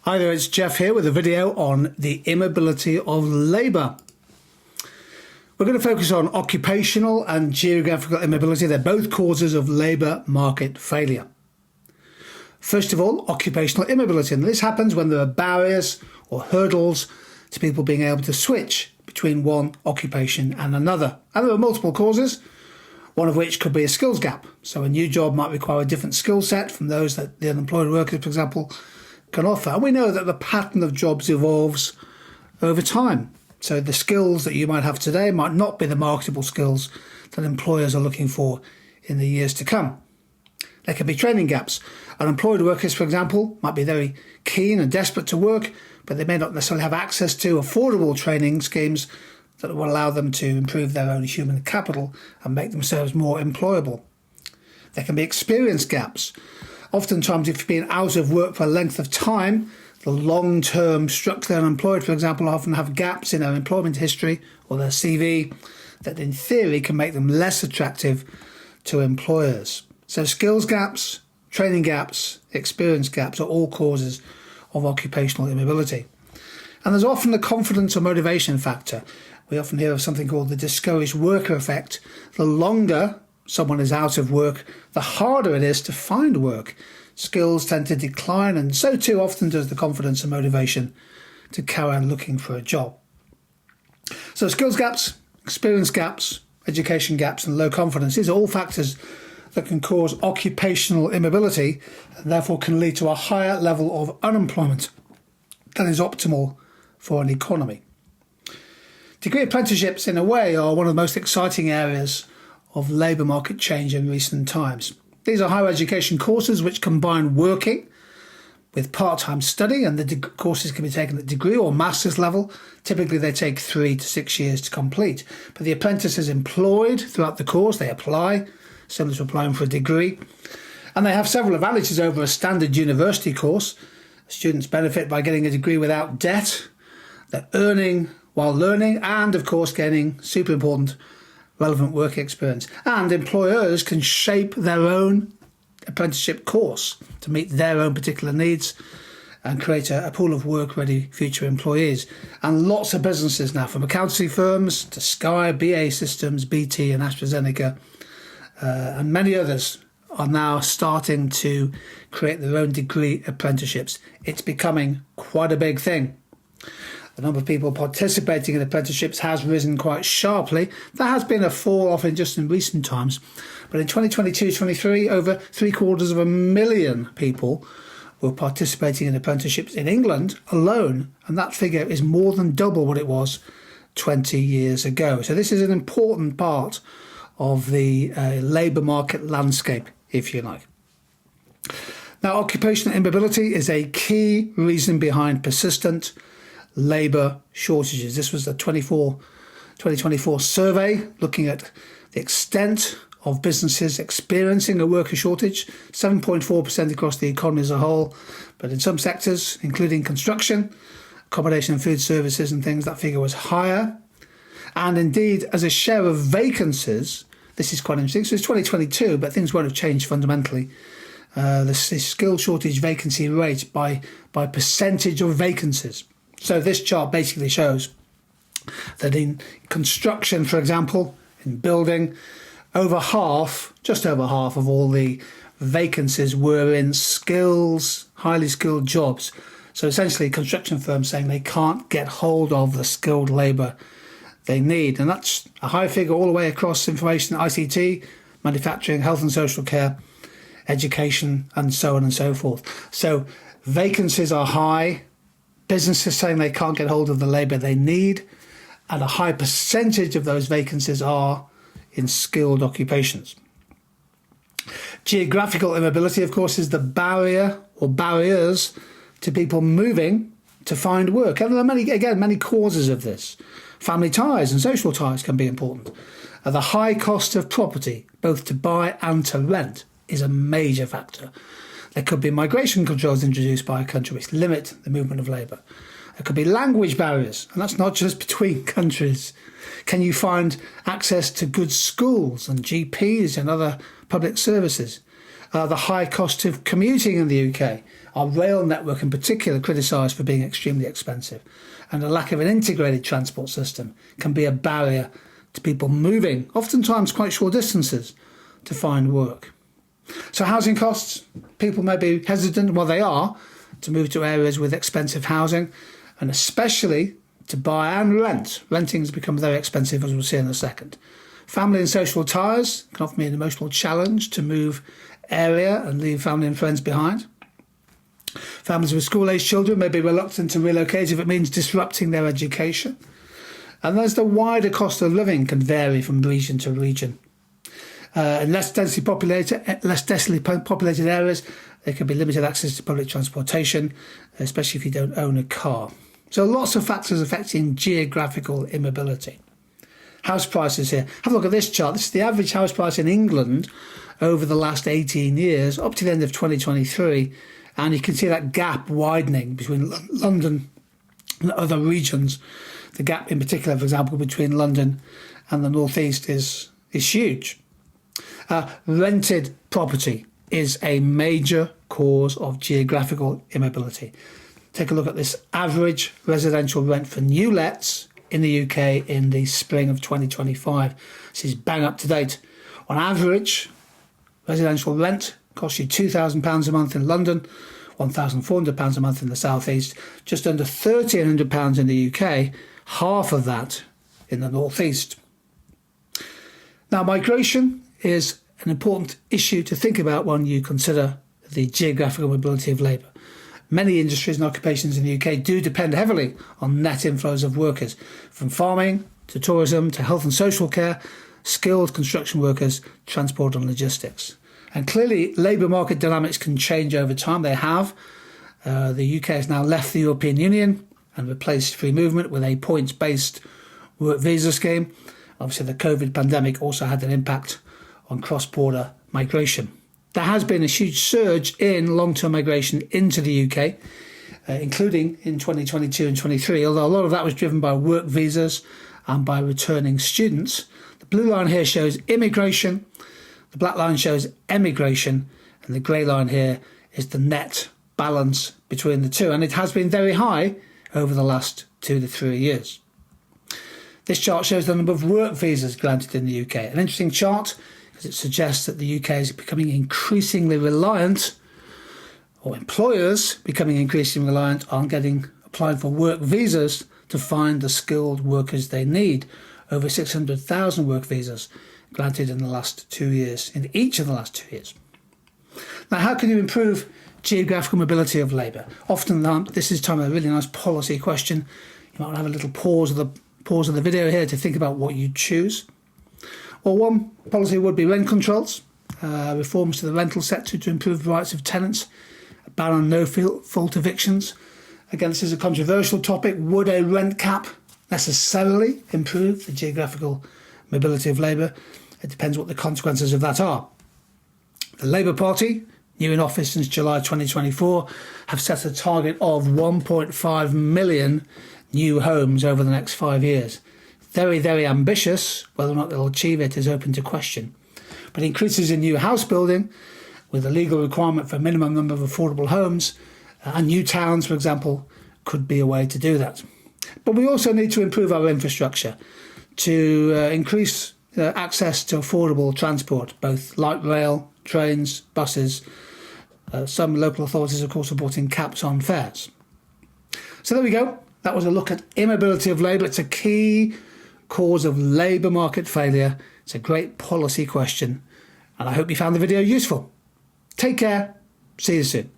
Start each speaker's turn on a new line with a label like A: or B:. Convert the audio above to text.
A: Hi there, it's Jeff here with a video on the immobility of labour. We're going to focus on occupational and geographical immobility. They're both causes of labour market failure. First of all, occupational immobility. And this happens when there are barriers or hurdles to people being able to switch between one occupation and another. And there are multiple causes, one of which could be a skills gap. So a new job might require a different skill set from those that the unemployed workers, for example, can offer. And we know that the pattern of jobs evolves over time. So the skills that you might have today might not be the marketable skills that employers are looking for in the years to come. There can be training gaps. Unemployed workers, for example, might be very keen and desperate to work, but they may not necessarily have access to affordable training schemes that will allow them to improve their own human capital and make themselves more employable. There can be experience gaps. Oftentimes, if you've been out of work for a length of time, the long-term structurally unemployed, for example, often have gaps in their employment history or their CV that in theory can make them less attractive to employers. So skills gaps, training gaps, experience gaps are all causes of occupational immobility. And there's often the confidence or motivation factor. We often hear of something called the discouraged worker effect. The longer someone is out of work, the harder it is to find work. Skills tend to decline, and so too often does the confidence and motivation to carry on looking for a job. So skills gaps, experience gaps, education gaps and low confidence, these are all factors that can cause occupational immobility and therefore can lead to a higher level of unemployment than is optimal for an economy. Degree apprenticeships, in a way, are one of the most exciting areas of labour market change in recent times. These are higher education courses which combine working with part-time study, and the courses can be taken at degree or master's level. Typically they take 3 to 6 years to complete, but the apprentice is employed throughout the course. They apply, similar to applying for a degree, and they have several advantages over a standard university course. Students benefit by getting a degree without debt. They're earning while learning, and of course gaining, super important, relevant work experience. And employers can shape their own apprenticeship course to meet their own particular needs and create a pool of work-ready future employees. And lots of businesses now, from accountancy firms to Sky, BA Systems, BT and AstraZeneca, and many others, are now starting to create their own degree apprenticeships. It's becoming quite a big thing. The number of people participating in apprenticeships has risen quite sharply. There has been a fall off in recent times, but in 2022-23, over 750,000 people were participating in apprenticeships in England alone, and that figure is more than double what it was 20 years ago. So this is an important part of the labour market landscape, if you like. Now, occupational immobility is a key reason behind persistent labour shortages. This was the 2024 survey looking at the extent of businesses experiencing a worker shortage, 7.4% across the economy as a whole, but in some sectors, including construction, accommodation and food services and things, that figure was higher. And indeed, as a share of vacancies, this is quite interesting. So it's 2022, but things won't have changed fundamentally. The skill shortage vacancy rate by percentage of vacancies. So this chart basically shows that in construction, for example, in building, just over half of all the vacancies were in highly skilled jobs. So essentially construction firms saying they can't get hold of the skilled labour they need. And that's a high figure all the way across information, ICT, manufacturing, health and social care, education, and so on and so forth. So vacancies are high. Businesses saying they can't get hold of the labour they need, and a high percentage of those vacancies are in skilled occupations. Geographical immobility, of course, is the barrier or barriers to people moving to find work. And there are many causes of this. Family ties and social ties can be important. The high cost of property, both to buy and to rent, is a major factor. There could be migration controls introduced by a country which limit the movement of labour. There could be language barriers, and that's not just between countries. Can you find access to good schools and GPs and other public services? The high cost of commuting in the UK, our rail network in particular criticised for being extremely expensive, and the lack of an integrated transport system can be a barrier to people moving, oftentimes quite short distances, to find work. So housing costs, people may be hesitant, well they are, to move to areas with expensive housing, and especially to buy and rent. Renting has become very expensive, as we'll see in a second. Family and social ties can often be an emotional challenge to move area and leave family and friends behind. Families with school-aged children may be reluctant to relocate if it means disrupting their education. And there's the wider cost of living can vary from region to region. In less densely populated areas, there can be limited access to public transportation, especially if you don't own a car. So lots of factors affecting geographical immobility. House prices here. Have a look at this chart. This is the average house price in England over the last 18 years, up to the end of 2023. And you can see that gap widening between London and other regions. The gap in particular, for example, between London and the North East is huge. Rented property is a major cause of geographical immobility. Take a look at this average residential rent for new lets in the UK in the spring of 2025. This is bang up to date. On average, residential rent costs you £2,000 a month in London, £1,400 a month in the South East, just under £1,300 in the UK, half of that in the North East. Now, migration is an important issue to think about when you consider the geographical mobility of labour. Many industries and occupations in the UK do depend heavily on net inflows of workers, from farming to tourism to health and social care, skilled construction workers, transport and logistics. And clearly, labour market dynamics can change over time. They have. The UK has now left the European Union and replaced free movement with a points-based work visa scheme. Obviously, the COVID pandemic also had an impact on cross-border migration. There has been a huge surge in long-term migration into the UK, including in 2022 and 23, although a lot of that was driven by work visas and by returning students. The blue line here shows immigration, the black line shows emigration, and the grey line here is the net balance between the two, and it has been very high over the last 2 to 3 years. This chart shows the number of work visas granted in the UK. An interesting chart because it suggests that the UK is becoming increasingly reliant, or employers becoming increasingly reliant on applying for work visas to find the skilled workers they need. Over 600,000 work visas granted in the last 2 years, in each of the last 2 years. Now, how can you improve geographical mobility of labour? Often this is time a really nice policy question. You might want to have a little pause of the video here to think about what you choose. Well, one policy would be rent controls, reforms to the rental sector to improve the rights of tenants, a ban on no-fault evictions. Again, this is a controversial topic. Would a rent cap necessarily improve the geographical mobility of labour? It depends what the consequences of that are. The Labour Party, new in office since July 2024, have set a target of 1.5 million new homes over the next 5 years. Very, very ambitious. Whether or not they'll achieve it is open to question. But increases in new house building, with a legal requirement for a minimum number of affordable homes, and new towns, for example, could be a way to do that. But we also need to improve our infrastructure to increase access to affordable transport, both light rail, trains, buses. Some local authorities, of course, are putting caps on fares. So there we go. That was a look at immobility of labour. It's a key cause of labour market failure. It's a great policy question, and I hope you found the video useful. Take care. See you soon.